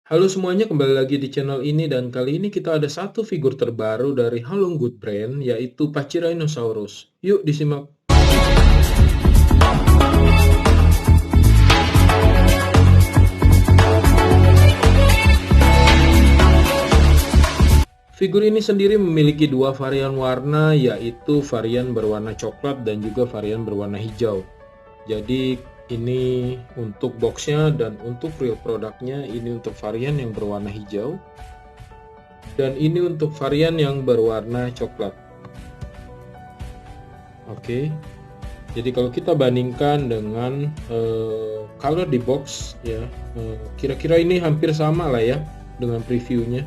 Halo semuanya, kembali lagi di channel ini dan kali ini kita ada satu figur terbaru dari Halong Good Brand, yaitu Pachyrhinosaurus. Yuk disimak. Figur ini sendiri memiliki dua varian warna, yaitu varian berwarna coklat dan juga varian berwarna hijau. Jadi ini untuk boxnya dan untuk real produknya, ini untuk varian yang berwarna hijau dan ini untuk varian yang berwarna coklat. Oke, jadi kalau kita bandingkan dengan color di box ya, kira-kira ini hampir sama lah ya dengan previewnya.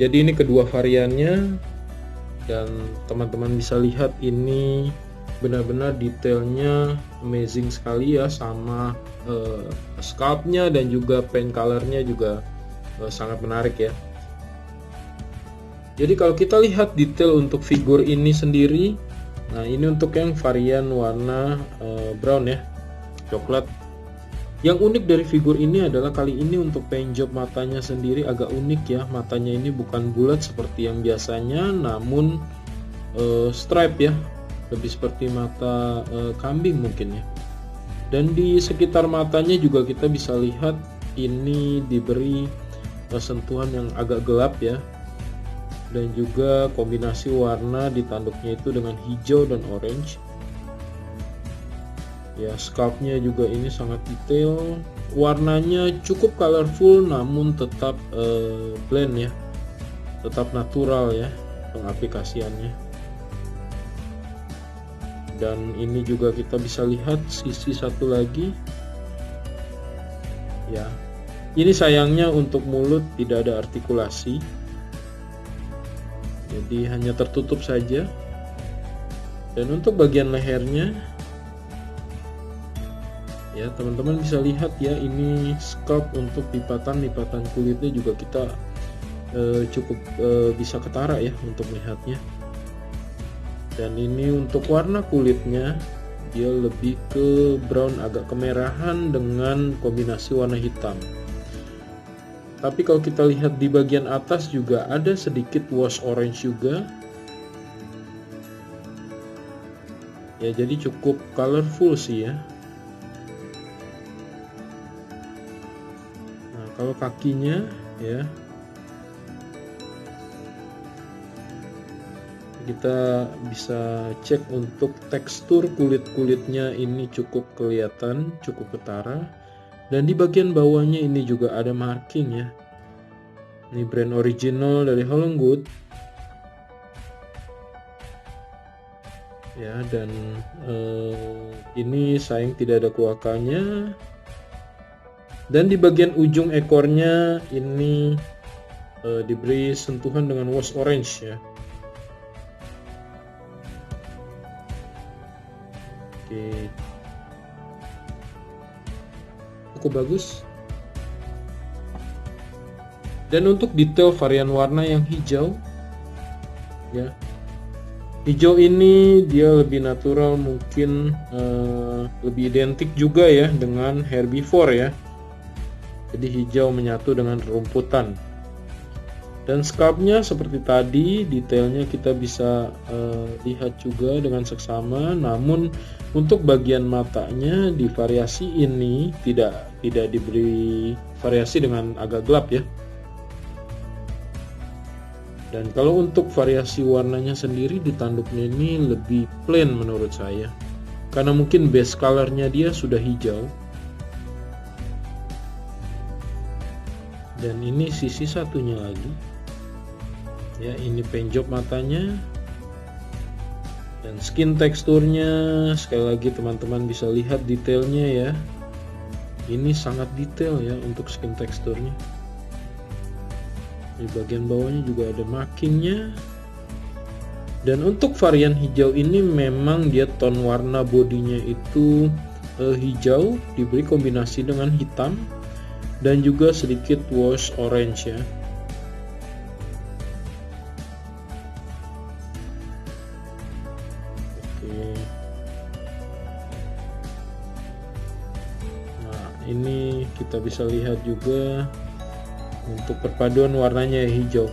Jadi ini kedua variannya dan teman-teman bisa lihat ini benar-benar detailnya amazing sekali ya, sama sculptnya dan juga paint colornya juga sangat menarik ya. Jadi kalau kita lihat detail untuk figur ini sendiri, nah ini untuk yang varian warna brown ya, coklat. Yang unik dari figur ini adalah kali ini untuk paint job matanya sendiri agak unik ya. Matanya ini bukan bulat seperti yang biasanya, namun stripe ya, lebih seperti mata kambing mungkin ya. Dan di sekitar matanya juga kita bisa lihat ini diberi sentuhan yang agak gelap ya, dan juga kombinasi warna di tanduknya itu dengan hijau dan orange ya. Sculptnya juga ini sangat detail, warnanya cukup colorful namun tetap blend ya, tetap natural ya pengaplikasiannya. Dan ini juga kita bisa lihat sisi satu lagi ya, ini sayangnya untuk mulut tidak ada artikulasi, jadi hanya tertutup saja. Dan untuk bagian lehernya ya, teman-teman bisa lihat ya, ini sculpt untuk lipatan kulitnya juga kita cukup bisa ketara ya untuk melihatnya. Dan ini untuk warna kulitnya dia lebih ke brown agak kemerahan dengan kombinasi warna hitam. Tapi kalau kita lihat di bagian atas juga ada sedikit wash orange juga ya, jadi cukup colorful sih ya. Nah kalau kakinya ya, kita bisa cek untuk tekstur kulit-kulitnya, ini cukup kelihatan, cukup ketara. Dan di bagian bawahnya ini juga ada marking ya, ini brand original dari Halong Good ya. Dan ini sayang tidak ada kloakanya. Dan di bagian ujung ekornya ini diberi sentuhan dengan wash orange ya. Oke, cukup bagus. Dan untuk detail varian warna yang hijau ya, hijau ini dia lebih natural, mungkin lebih identik juga ya dengan herbivore ya, jadi hijau menyatu dengan rumputan. Dan sculptnya seperti tadi, detailnya kita bisa lihat juga dengan seksama, namun untuk bagian matanya di variasi ini tidak diberi variasi dengan agak gelap ya. Dan kalau untuk variasi warnanya sendiri di tanduknya ini lebih plain menurut saya, karena mungkin base colornya dia sudah hijau. Dan ini sisi satunya lagi ya, ini paint job matanya dan skin teksturnya. Sekali lagi teman-teman bisa lihat detailnya ya, ini sangat detail ya untuk skin teksturnya. Di bagian bawahnya juga ada markingnya. Dan untuk varian hijau ini memang dia tone warna bodinya itu hijau diberi kombinasi dengan hitam dan juga sedikit wash orange ya. Oke. Nah ini ini kita bisa lihat juga untuk perpaduan warnanya hijau.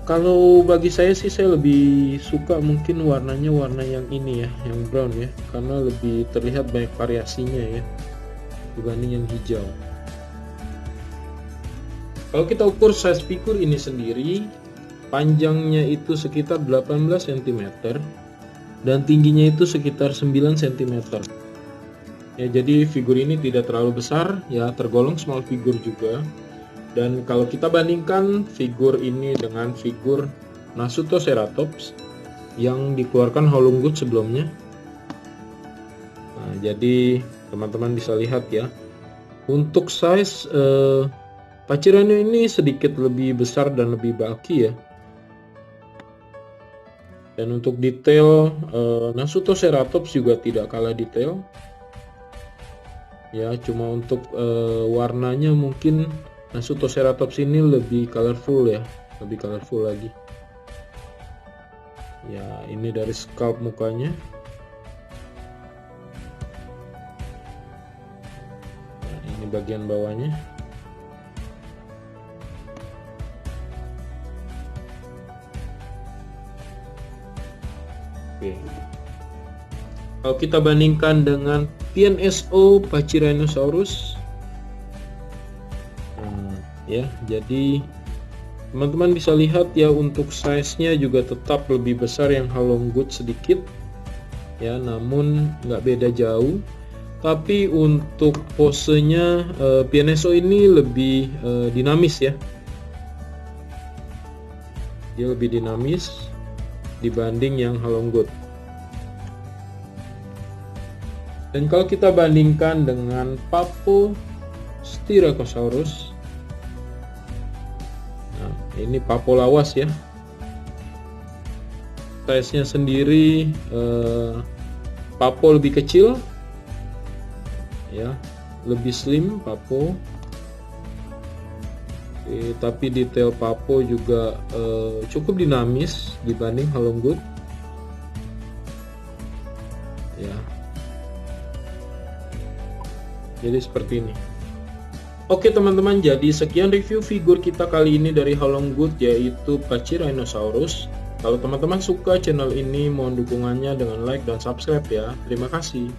Kalau bagi saya sih, saya lebih suka mungkin warnanya warna yang ini ya, yang brown ya, karena lebih terlihat banyak variasinya ya dibanding yang hijau. Kalau kita ukur size figur ini sendiri, panjangnya itu sekitar 18 cm dan tingginya itu sekitar 9 cm. Ya, jadi figur ini tidak terlalu besar ya, tergolong small figure juga. Dan kalau kita bandingkan figur ini dengan figur Nasuto Ceratops yang dikeluarkan Howlong Good sebelumnya. Nah, jadi teman-teman bisa lihat ya, untuk size Pachyrhino ini sedikit lebih besar dan lebih bulky ya. Dan untuk detail Nasuto Ceratops juga tidak kalah detail. Ya, cuma untuk warnanya mungkin Nasuto Ceratops ini lebih colorful ya, lebih colorful lagi. Ya, ini dari scalp mukanya. Nah, ini bagian bawahnya. Oke. Kalau kita bandingkan dengan PNSO Pachyrhinosaurus, ya, jadi teman-teman bisa lihat ya, untuk size-nya juga tetap lebih besar yang Howlong Good sedikit ya, namun nggak beda jauh. Tapi untuk posenya PNSO ini lebih dinamis ya, dia lebih dinamis dibanding yang Howlong Good. Dan kalau kita bandingkan dengan Papo Styracosaurus, ini Papo lawas ya, size-nya sendiri Papo lebih kecil ya, lebih slim Papo. Tapi detail Papo juga cukup dinamis dibanding Howlong Good ya. Jadi seperti ini. Oke teman-teman, jadi sekian review figur kita kali ini dari Howlong Good, yaitu Pachyrhinosaurus. Kalau teman-teman suka channel ini, mohon dukungannya dengan like dan subscribe ya. Terima kasih.